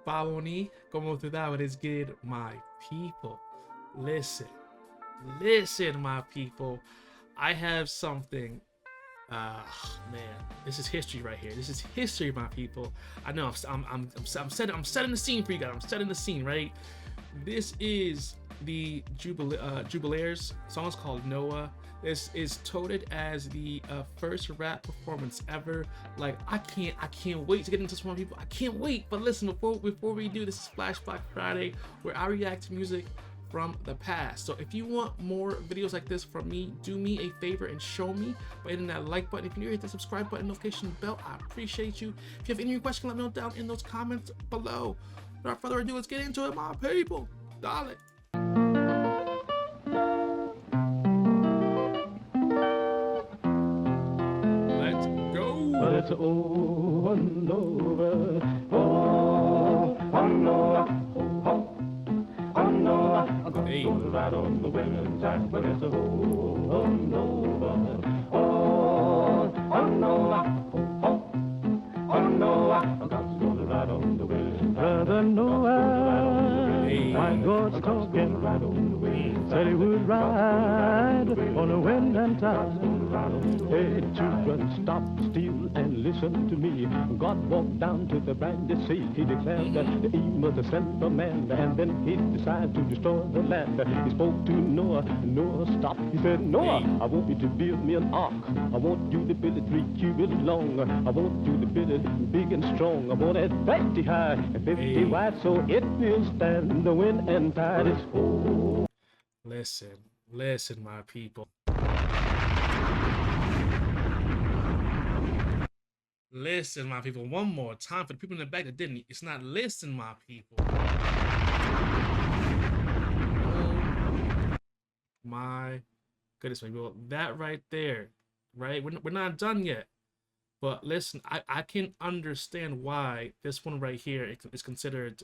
Pavoni, como tú what is good, my people? Listen, listen, my people. I have something. Man, this is history right here. This is history, my people. I know I'm setting the scene for you guys. I'm setting the scene, right? This is the Jubalaires. The song is called Noah. This is touted as the first rap performance ever. Like I can't wait to get into this one, people. I can't wait. But listen, before we do, this is Flashback Friday, where I react to music from the past. So if you want more videos like this from me, do me a favor and show me by hitting that like button. If you're new, hit the subscribe button, notification bell. I appreciate you. If you have any questions, let me know down in those comments below. Without further ado, let's get into it, my people. Dale. Let's go. But it's over and over. Oh, oh no, oh no. I'm gonna ride on the winning side, but it's over and over. Oh, oh no, oh no. I'm gonna ride on the winning side. Brother Noah, my God's talking. Said he would ride on the wind and tide. Hey, children, stop, still, and listen to me. God walked down to the briny sea. He declared that he was the son of man, and then he decided to destroy the land. He spoke to Noah. Noah stopped. He said, Noah, I want you to build me an ark. I want you to build it 3 cubits long. I want you to build it big and strong. I want it 50 high and 50 wide, so it will stand the wind and tide. Is full. Listen, my people. Listen, my people. One more time for the people in the back that didn't. It's not listen, my people. Oh my goodness, my people. That right there, right? We're not done yet. But listen, I can understand why this one right here is considered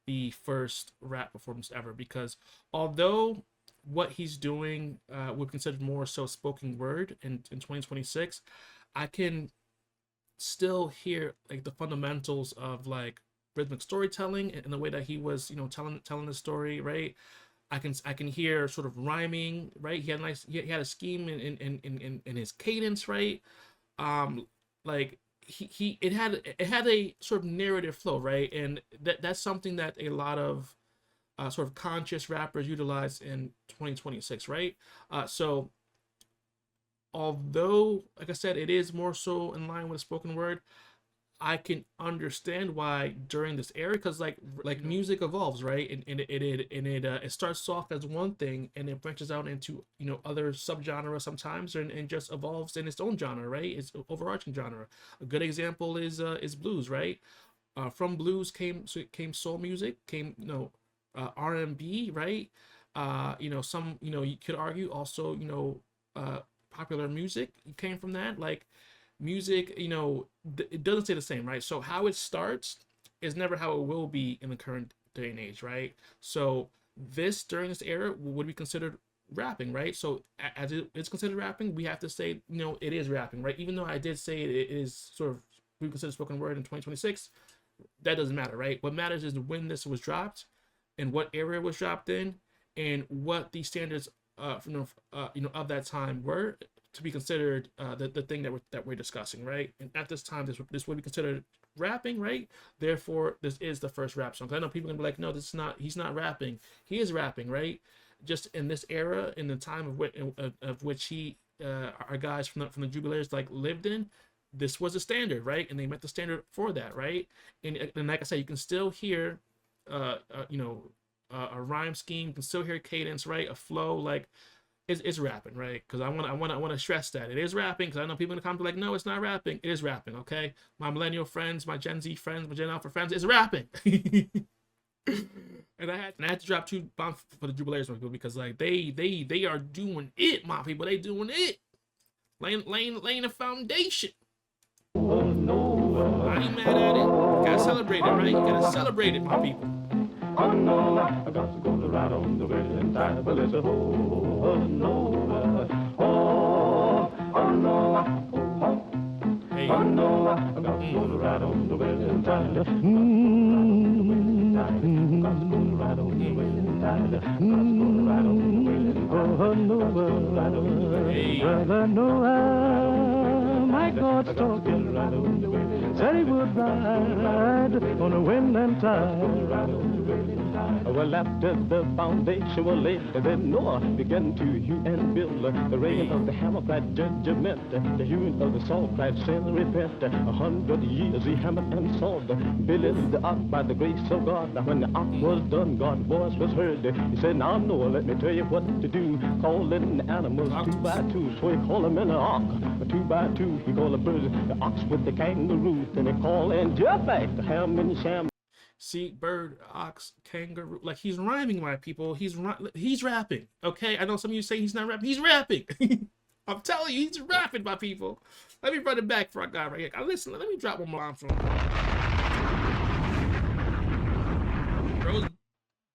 the first rap performance ever, because although what he's doing would be considered more so spoken word in 2026, I can still hear like the fundamentals of like rhythmic storytelling and the way that he was, you know, telling the story, right? I can hear sort of rhyming, right? He had a scheme in his cadence, right? Like it had a sort of narrative flow, right? And that's something that a lot of sort of conscious rappers utilize in 2026, right? So although, like I said, it is more so in line with spoken word, I can understand why during this era, because like music evolves, right? And it starts off as one thing and it branches out into, you know, other subgenres sometimes, and just evolves in its own genre, right? It's overarching genre. A good example is blues, right? From blues came soul music, came, you know, R&B, right? You know, some, you know, you could argue also, you know, popular music came from that. Like music, you know, it doesn't stay the same, right? So how it starts is never how it will be in the current day and age, right? So this, during this era, would be considered rapping, right? So as it's considered rapping, we have to say, you know, it is rapping, right? Even though I did say it is sort of we consider spoken word in 2026, that doesn't matter, right? What matters is when this was dropped and what era it was dropped in, and what the standards you know, of that time were to be considered the thing that we're discussing, right? And at this time, this would be considered rapping, right? Therefore, this is the first rap song. I know people are gonna be like, no, this is not. He's not rapping. He is rapping, right? Just in this era, in the time of which he, our guys from the Jubalaires like lived in, this was a standard, right? And they met the standard for that, right? And like I said, you can still hear, you know, a rhyme scheme. You can still hear cadence, right? A flow, like. It's rapping, right? Because I want to stress that it is rapping. Because I know people in the comments are like, no, it's not rapping. It is rapping, okay? My millennial friends, my Gen Z friends, my Gen Alpha friends, it's rapping. and I had to drop 2 bombs for the Jubalaires people, because like they are doing it, my people. They doing it, laying a foundation. I ain't mad at it. You gotta celebrate it, right? You gotta celebrate it, my people. Oh no, I got to go to ride on the winning side, but it's a oh no, oh no, oh no, I got to go to ride on the winning side. Brother Noah, my God's talking, said he would ride on a wind and tide. Well, after the foundation was laid, then Noah began to hew and build. The rain of the hammer cried judgment, the hewing of the saw cried sin, repent. 100 years he hammered and sawed, building the ark by the grace of God. Now when the ark was done, God's voice was heard. He said, now Noah, let me tell you what to do. Calling the animals 2 by 2, so he called them in the ark. 2 by 2, he called the birds, the ox with the kangaroo. Then he called and Japheth, the Ham and Sham. See, bird, ox, kangaroo. Like, he's rhyming, my people. He's rapping. Okay, I know some of you say he's not rapping. He's rapping. I'm telling you, he's rapping, my people. Let me run it back for a guy right here. Listen, let me drop one more line from him.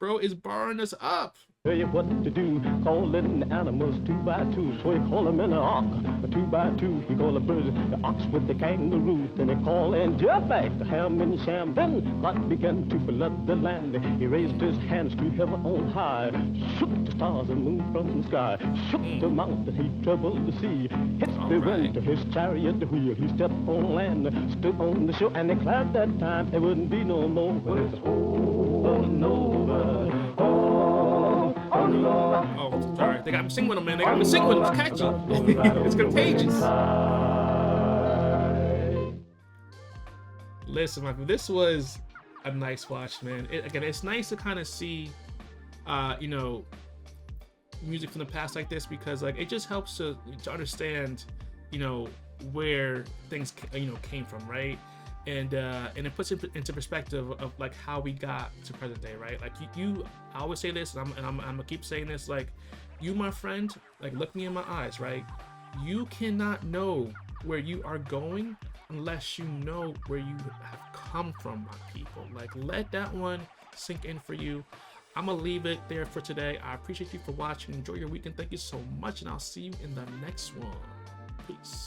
Bro is barring us up. Tell you what to do, calling the animals 2 by 2, so he called them in the ark. 2 by 2, he called the birds, the ox with the kangaroo. Then he called and Japheth, the Ham and Sham. Then God began to flood the land. He raised his hands to heaven on high, shook the stars and moon from the sky, shook the mountain, he troubled the sea, hit the wind to his chariot wheel. He stepped on land, stood on the shore, and declared that time there wouldn't be no more. When it's over and over. Oh, sorry. They got me singing with them, man. They got me singing with them. It's catchy. It's contagious. Listen, Michael, this was a nice watch, man. Again, it's nice to kind of see, you know, music from the past like this, because like it just helps to understand, you know, where things came from, right? And it puts it into perspective of like how we got to present day, right? Like you I always say this, and I'm gonna keep saying this. Like, you, my friend, like, look me in my eyes, right? You cannot know where you are going unless you know where you have come from, my people. Like, let that one sink in for you. I'm gonna leave it there for today. I appreciate you for watching. Enjoy your weekend. Thank you so much, and I'll see you in the next one. Peace.